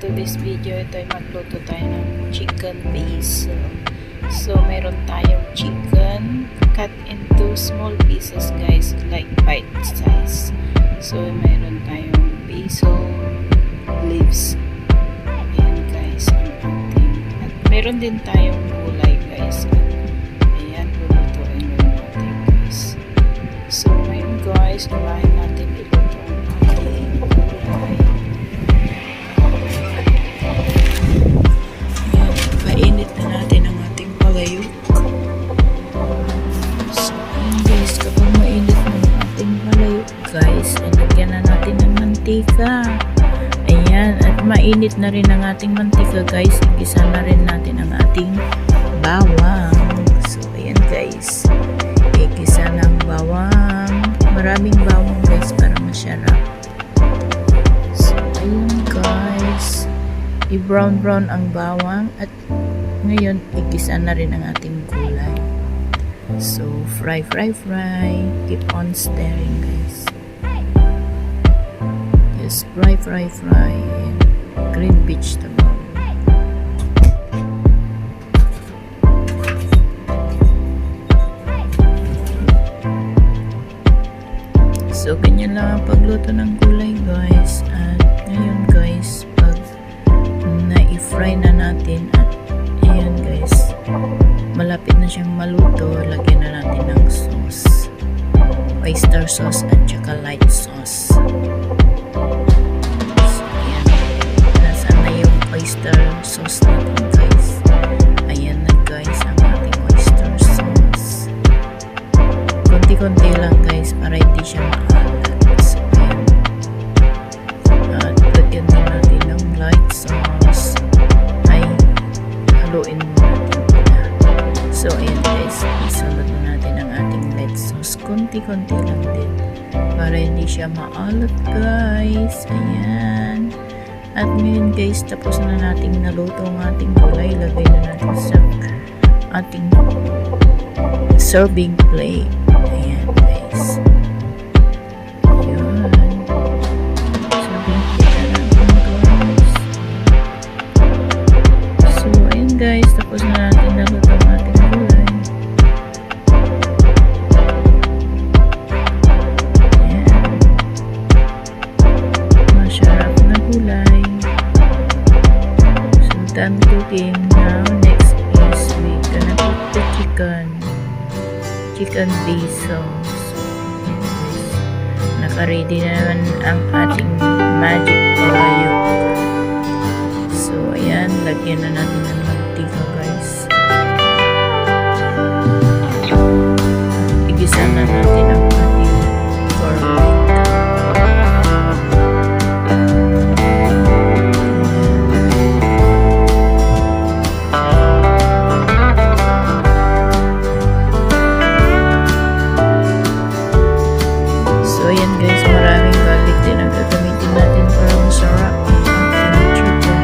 today's video, ito ay magluto tayo ng chicken base. So meron tayong chicken cut into small pieces guys, like bite size. So meron tayong basil leaves. Ayan guys, ang ating. At meron din tayong gulay guys. Ayan, lulutuin na natin guys. So ngayon guys, unahin natin iluto ang ating gulay. Painit na natin ang ating palayok. So guys, kapag mainit na ang ating palayok guys, ilagyan na natin ng mantika. Ayan, at mainit na rin ang ating mantika guys, igisa na rin natin ang ating bawang. So ayan guys, igisa ng bawang, maraming bawang guys para masarap. So ayan guys, i-brown ang bawang at ngayon igisa na rin ang ating gulay. So fry, keep on stirring guys. Just fry and green vegetable. So ganyan lang ang pagluto ng gulay guys. At ngayon guys, pag na-i-fry na natin at ayan guys, malapit na siyang maluto, lagyan na natin ng sauce, oyster sauce at saka light sauce. So ayan, nasaan na yung oyster sauce natin guys. Ayan na guys ang ating oyster sauce. Konti-konti lang guys para hindi siya maalat. So ayan, at lagyan din natin ng light sauce. Ay, haluin mo natin pala. So ayan guys, isunod na natin ang ating light sauce. Konti-konti lang din para hindi siya maalat guys. Ayan. At ngayon guys, tapos na nating naluto ang ating gulay. Lagay na natin sa ating serving plate. Ayan guys. Ayan. Serving plate na natin guys. So ayan guys, tapos na natin naluto ang ating gulay. Ayan. Masarap na gulay. So done cooking. Now next is we gonna cook the chicken base sauce. Naka-ready na naman ang ating magic palayok. So ayan, lagyan na natin ng mantika guys. Igisa na natin ang ating garlic. So ayan guys, maraming garlic din ang gagamitin natin para masarap ang ating chicken.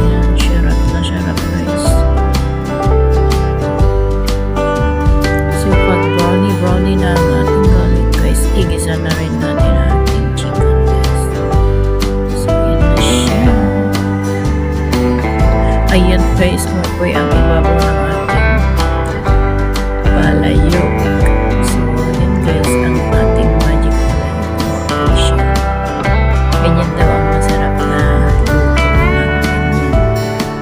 Ayan, sarap guys. So pag brownie na ang ating garlic guys, igisa na rin natin ang ating chicken guys. So ayan na siya. Ayan guys, po ang ibabaw ng ating palayok. So ayan guys, ang ating magic palayok. Ganyan daw ang masarap na luto ng ganyan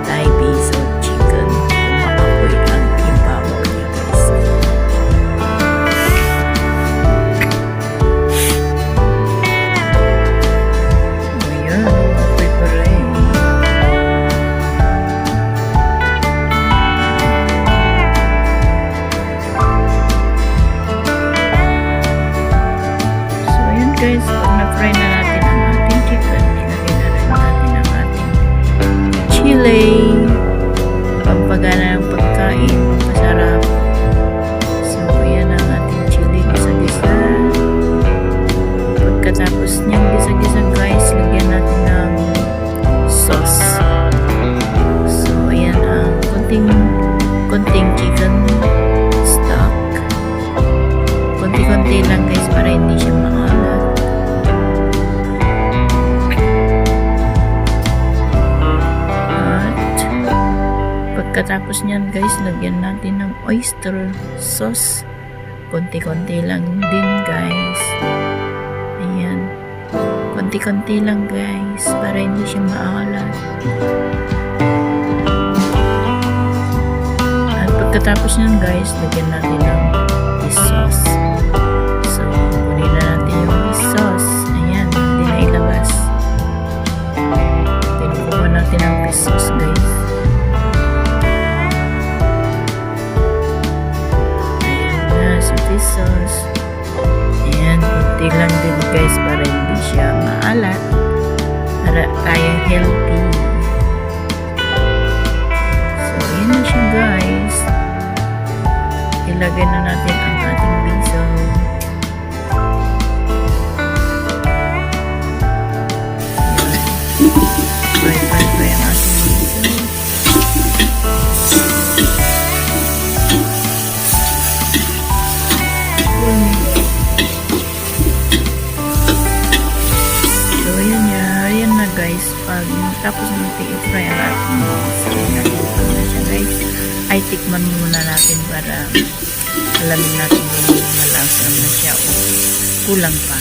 Thai basil chicken. Kumakapoy ang ibabaw niya guys. Ayan, apoy pa rin. Guys, pag na-fry na natin ang ating chicken, nilagay na rin natin ang ating chili. Pampagana ng pagkain, masarap. So, ayan ang ating chili, gisa-gisa. Pagkatapos niyang gisa-gisa guys, lagyan natin ng sauce. So, ayan ang konting chicken stock. Pagkatapos niyan guys, lagyan natin ng oyster sauce. Konti-konti lang din guys. Ayan. Konti-konti lang guys para hindi siya maalat. At pagkatapos niyan guys, lagyan natin ng fish sauce. So, kunin na natin yung fish sauce. Ayan, hindi na ilabas. Pinukuha natin ang fish sauce guys. Sauce. Ayan, kunti lang din guys para hindi siya maalat. Para tayo healthy. So, yun na siya guys. Ilagay na natin ang ating biso. Fry ang ating biso. Guys, pag tapos natin i-fry ang ating natin na siya guys, ay tikman muna natin para alamin natin kung malasa na siya o kulang pa.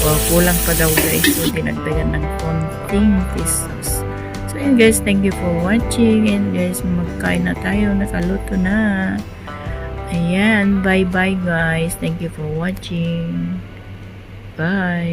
O kulang pa daw guys, so dinagdagan ng konting fish sauce. So yun guys, thank you for watching, and guys, magkain na tayo, nakaluto na. Ayan, bye bye guys, thank you for watching. Bye.